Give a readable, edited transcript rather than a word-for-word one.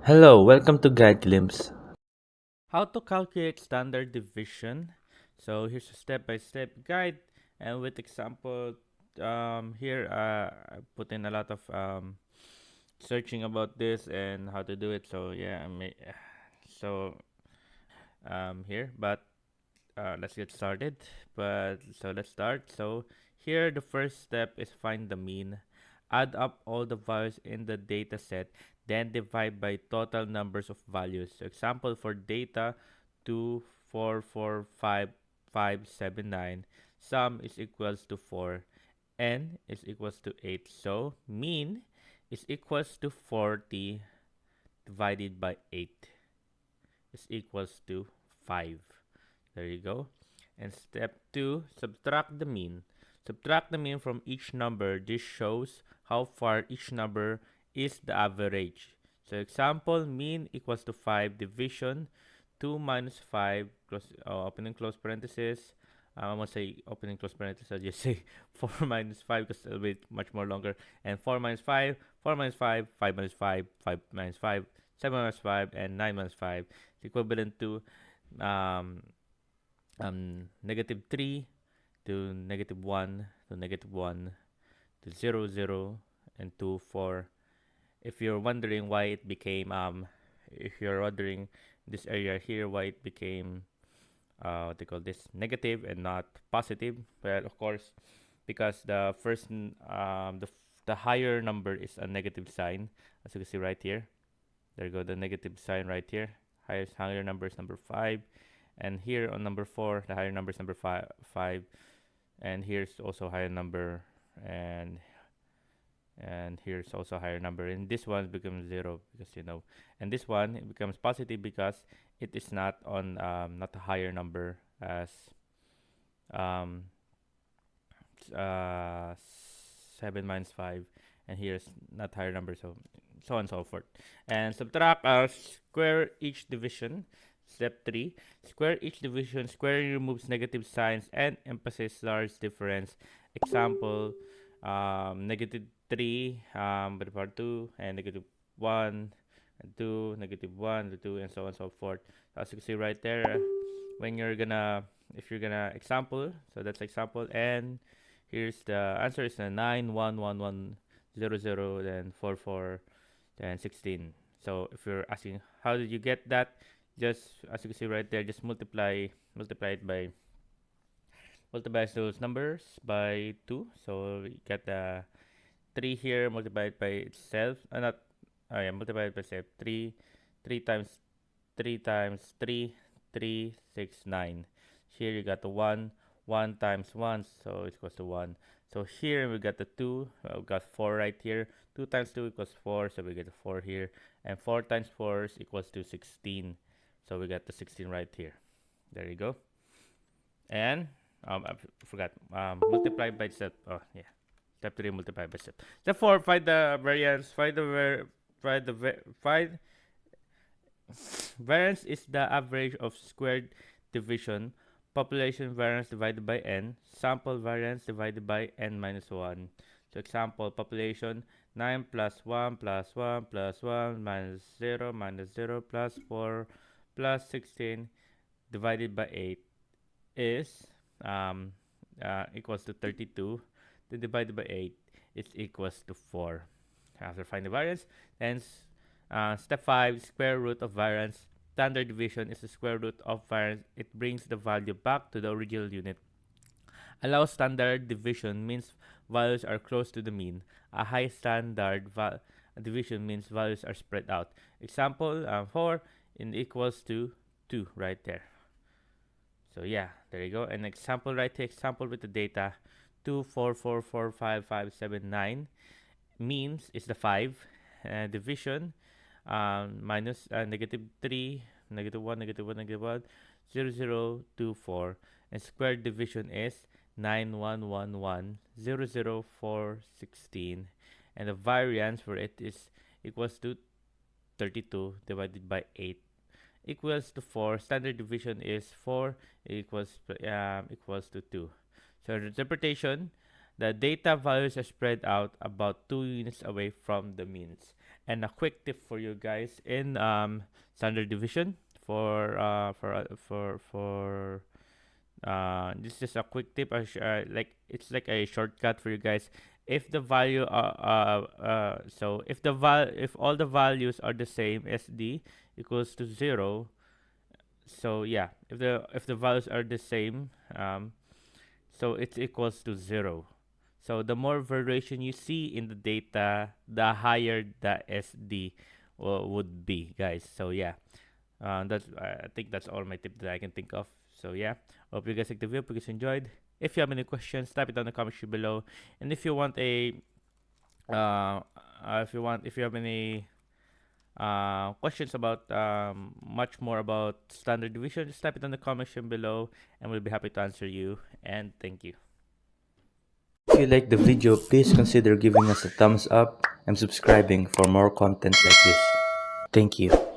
Hello, welcome to Guide Glimpse. How to calculate standard deviation. So here's a step-by-step guide, and with example here I put in a lot of searching about this and how to do it. So yeah, so here, but let's get started. Let's start. So here the first step is find the mean. Add up all the values in the data set, then divide by total numbers of values. So example for data 2, 4, 4, 5, 5, 7, 9. Sum is equals to 4. N is equals to 8. So mean is equals to 40 divided by 8 is equals to 5. There you go. And step 2, subtract the mean. Subtract the mean from each number. This shows how far each number is the average. So example, mean equals to 5, division 2 minus 5, open and close parenthesis. I'm going to say opening close parenthesis. I'll just say 4 minus 5 because it'll be much more longer. And 4 minus 5, 4 minus 5, 5 minus 5, 5 minus 5, 7 minus 5, and 9 minus 5 is equivalent to um, negative 3 to negative 1 to negative 1 to 0, 0, and 2, 4. If you're wondering why it became, if you're wondering this area here, why it became, what they call this, negative and not positive, well, of course, because the first, the higher number is a negative sign, as you can see right here. There you go, the negative sign right here. Higher number is number 5. And here on number 4, the higher number is number 5. And here's also a higher number. And here's also a higher number. And this one becomes 0 because, And this one, it becomes positive because it is not on, not a higher number as um, 7 minus 5. And here's not higher number, so on and so forth. And subtract, square each division. Step 3, square each division. Squaring removes negative signs and emphasizes large difference. Example, negative 3 by part 2, and negative 1 and 2, negative 1 to 2, and so on and so forth. So as you can see right there, when you're gonna, if you're gonna example, so that's example, and here's the answer is 9, 1, 1, 1, 0, 0, then 4, 4, then 16. So if you're asking how did you get that, just as you can see right there, just multiply it by multiply those numbers by 2. So you get the 3 here multiplied by itself. Not yeah, multiplied by itself. 3 times 3 times 3, 3, 6, 9. Here you got the 1 times 1, so it equals to 1. So here we got the 2, we got 4 right here. 2 times 2 equals 4, so we get the 4 here. And 4 times 4 is equals to 16. So we got the 16 right here. There you go. And I forgot. Multiply by step. Oh yeah, step 3 multiply by step. Step 4, find the variance. Find variance is the average of squared division, population variance divided by n, sample variance divided by n minus 1. So example, population 9 plus 1 plus 1 plus 1 minus 0 plus 4 plus 16 divided by 8 is equals to 32. Then divided by 8 is equals to 4. After find the variance, then step 5, square root of variance. Standard deviation is the square root of variance. It brings the value back to the original unit. Allow standard division means values are close to the mean. A high standard division means values are spread out. Example, 4 in equals to 2 right there. So yeah, there you go. An example right here, example with the data 2, 4, 4, 4, 5, 5, 7, 9. Means is the 5. Division minus negative 3, negative 1, negative 1, negative 1, 0, 0, 2, 4. And squared division is 9, 1, 1, 1, 0, 0, 4, 16. And the variance for it is equals to 32 divided by 8 equals to 4. Standard deviation is 4 equals to 2. So the interpretation, the data values are spread out about 2 units away from the means. And a quick tip for you guys in standard division for this is just a quick tip. Like it's like a shortcut for you guys. If the value so if all the values are the same, SD equals to 0. So yeah, if the values are the same, so it's equals to 0. So the more variation you see in the data, the higher the SD would be, guys. So yeah, that's I think that's all my tip that I can think of. So yeah, hope you guys like the video. Hope you guys enjoyed. If you have any questions, type it down in the comment section below. And if you want a if you have any questions about much more about standard deviation, just type it in the comment section below, and we'll be happy to answer you. And thank you. If you like the video, please consider giving us a thumbs up and subscribing for more content like this. Thank you.